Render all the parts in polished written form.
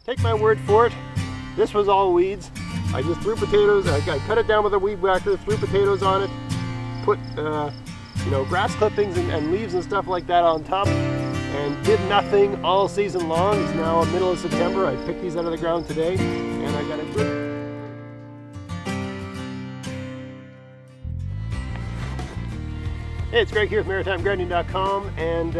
Take my word for it, this was all weeds. I just threw potatoes, I cut it down with a weed whacker, threw potatoes on it, put grass clippings and leaves and stuff like that on top, and did nothing all season long. It's now middle of September. I picked these out of the ground today, and I got a good... Hey, it's Greg here from MaritimeGardening.com, and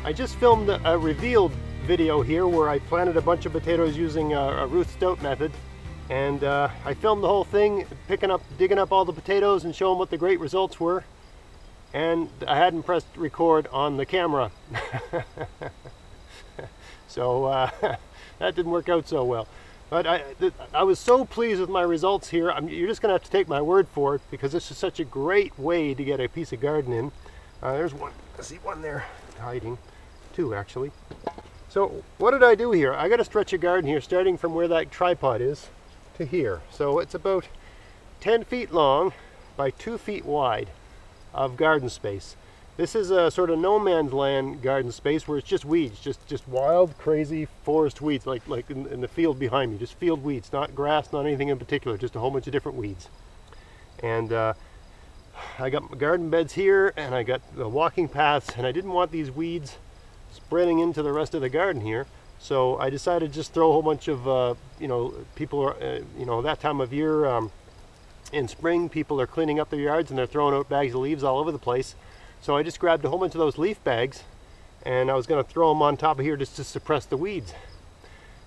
I just filmed a reveal video here where I planted a bunch of potatoes using a Ruth Stout method, and I filmed the whole thing, digging up all the potatoes and showing what the great results were, and I hadn't pressed record on the camera. So that didn't work out so well. But I was so pleased with my results here. You're just going to have to take my word for it, because this is such a great way to get a piece of garden in. There's one. I see one there hiding. Two, actually. So what did I do here? I got to stretch a garden here, starting from where that tripod is to here. So it's about 10 feet long by 2 feet wide of garden space. This is a sort of no man's land garden space where it's just weeds, just wild, crazy forest weeds, like in the field behind me, just field weeds, not grass, not anything in particular, just a whole bunch of different weeds. And I got my garden beds here, and I got the walking paths, and I didn't want these weeds spreading into the rest of the garden here, so I decided to just throw a whole bunch of, people are, that time of year, in spring, people are cleaning up their yards and they're throwing out bags of leaves all over the place. So I just grabbed a whole bunch of those leaf bags, and I was going to throw them on top of here just to suppress the weeds.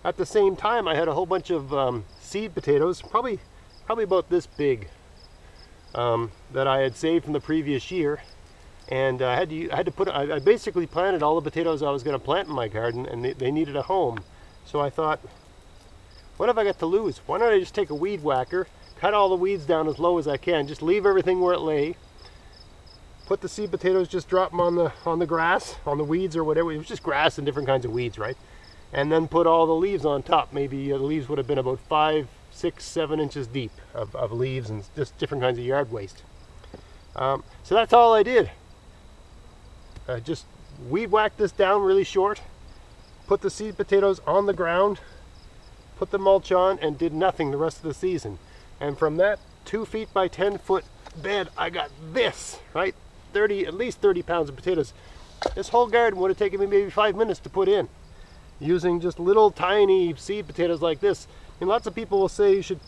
At the same time, I had a whole bunch of seed potatoes, probably about this big, that I had saved from the previous year, and I basically planted all the potatoes I was going to plant in my garden, and they needed a home. So I thought, what have I got to lose? Why don't I just take a weed whacker, cut all the weeds down as low as I can, just leave everything where it lay. Put the seed potatoes, just drop them on the grass, on the weeds or whatever. It was just grass and different kinds of weeds, right? And then put all the leaves on top. Maybe the leaves would have been about 5, 6, 7 inches deep of leaves and just different kinds of yard waste. So that's all I did. Just weed whacked this down really short, put the seed potatoes on the ground, put the mulch on, and did nothing the rest of the season. And from that 2 feet by 10 foot bed, I got this, right? At least 30 pounds of potatoes. This whole garden would have taken me maybe 5 minutes to put in, using just little tiny seed potatoes like this. And lots of people will say you should,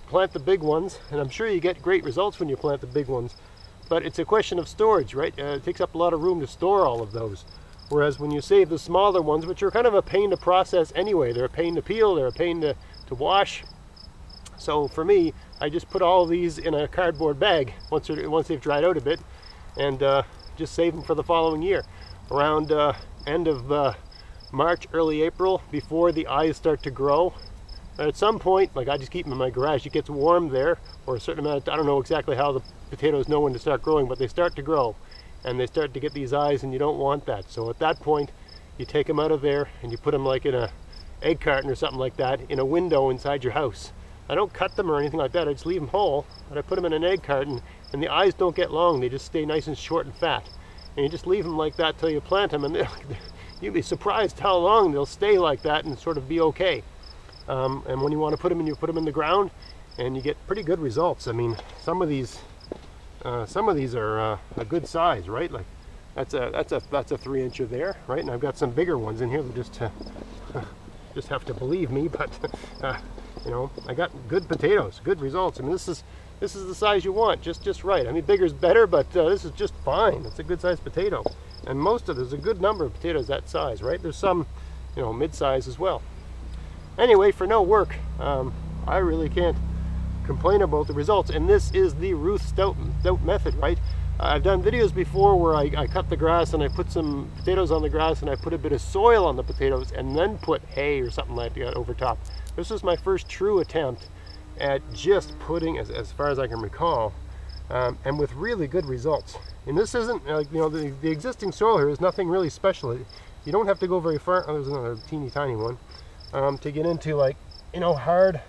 plant the big ones, and I'm sure you get great results when you plant the big ones. But it's a question of storage, right? It takes up a lot of room to store all of those. Whereas when you save the smaller ones, which are kind of a pain to process anyway, they're a pain to peel, they're a pain to wash. So for me, I just put all these in a cardboard bag once they've dried out a bit, and just save them for the following year. Around end of March, early April, before the eyes start to grow. And at some point, like I just keep them in my garage, it gets warm there, or a certain amount, I don't know exactly how the potatoes know when to start growing, but they start to grow, and they start to get these eyes, and you don't want that. So at that point, you take them out of there, and you put them like in a egg carton or something like that, in a window inside your house. I don't cut them or anything like that, I just leave them whole, but I put them in an egg carton, and the eyes don't get long, they just stay nice and short and fat. And you just leave them like that till you plant them, and you'll be surprised how long they'll stay like that and sort of be okay. And when you want to put them in, you put them in the ground, and you get pretty good results. I mean, some of these are a good size, right? Like that's a 3-incher there, right? And I've got some bigger ones in here that just have to believe me, but I got good potatoes, good results. I mean, this is the size you want, just right. I mean, bigger's better, but this is just fine. It's a good sized potato, and there's a good number of potatoes that size, right? There's some, mid-size as well. Anyway, for no work, I really can't complain about the results. And this is the Ruth Stout method, right? I've done videos before where I cut the grass and I put some potatoes on the grass and I put a bit of soil on the potatoes and then put hay or something like that over top. This was my first true attempt at just putting, as far as I can recall, and with really good results. And this isn't like, the existing soil here is nothing really special. You don't have to go very far. Oh, there's another teeny tiny one, to get into hard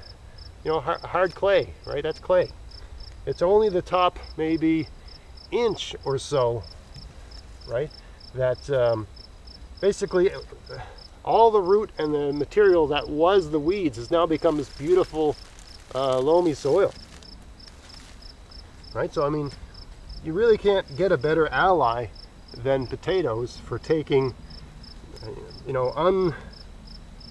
clay, right? That's clay. It's only the top maybe inch or so, right? That basically all the root and the material that was the weeds has now become this beautiful loamy soil. Right? So I mean, you really can't get a better ally than potatoes for taking,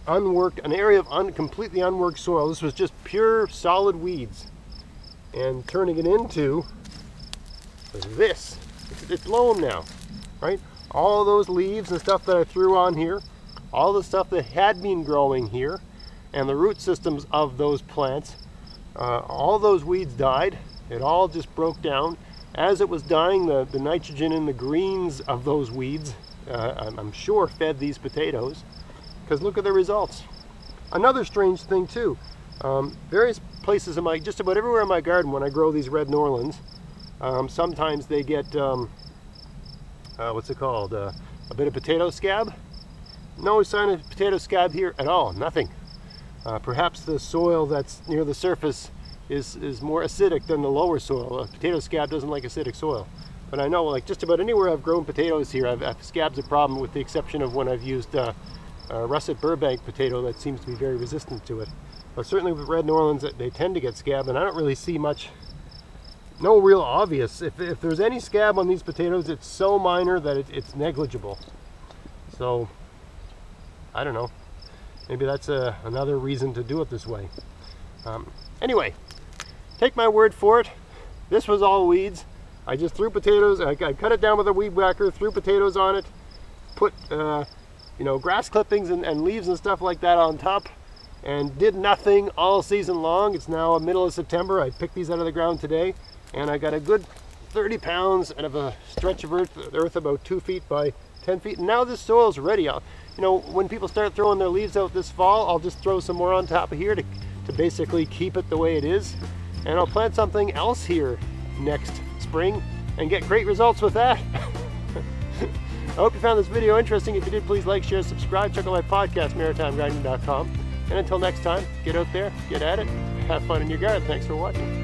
unworked, an area of completely unworked soil. This was just pure solid weeds, and turning it into this. It's loam now, right? All those leaves and stuff that I threw on here, all the stuff that had been growing here, and the root systems of those plants, all those weeds died. It all just broke down. As it was dying, the nitrogen in the greens of those weeds, I'm sure, fed these potatoes, because look at the results. Another strange thing too, various places in just about everywhere in my garden when I grow these red Norlands, sometimes they get, what's it called, a bit of potato scab. No sign of potato scab here at all, nothing. Perhaps the soil that's near the surface is more acidic than the lower soil. Potato scab doesn't like acidic soil. But I know, like, just about anywhere I've grown potatoes here, scab's a problem, with the exception of when I've used russet Burbank potato that seems to be very resistant to it. But certainly with red Norlands, they tend to get scab, and I don't really see much, no real obvious. If there's any scab on these potatoes, it's so minor that it's negligible. So, I don't know. Maybe that's another reason to do it this way. Anyway, take my word for it. This was all weeds. I just threw potatoes. I cut it down with a weed whacker, threw potatoes on it, put grass clippings and leaves and stuff like that on top, and did nothing all season long. It's now middle of September. I picked these out of the ground today, and I got a good 30 pounds out of a stretch of earth about 2 feet by 10 feet. And now this soil's ready. When people start throwing their leaves out this fall, I'll just throw some more on top of here to basically keep it the way it is. And I'll plant something else here next spring and get great results with that. I hope you found this video interesting. If you did, please like, share, subscribe. Check out my podcast, maritimegardening.com. And until next time, get out there, get at it, have fun in your garden. Thanks for watching.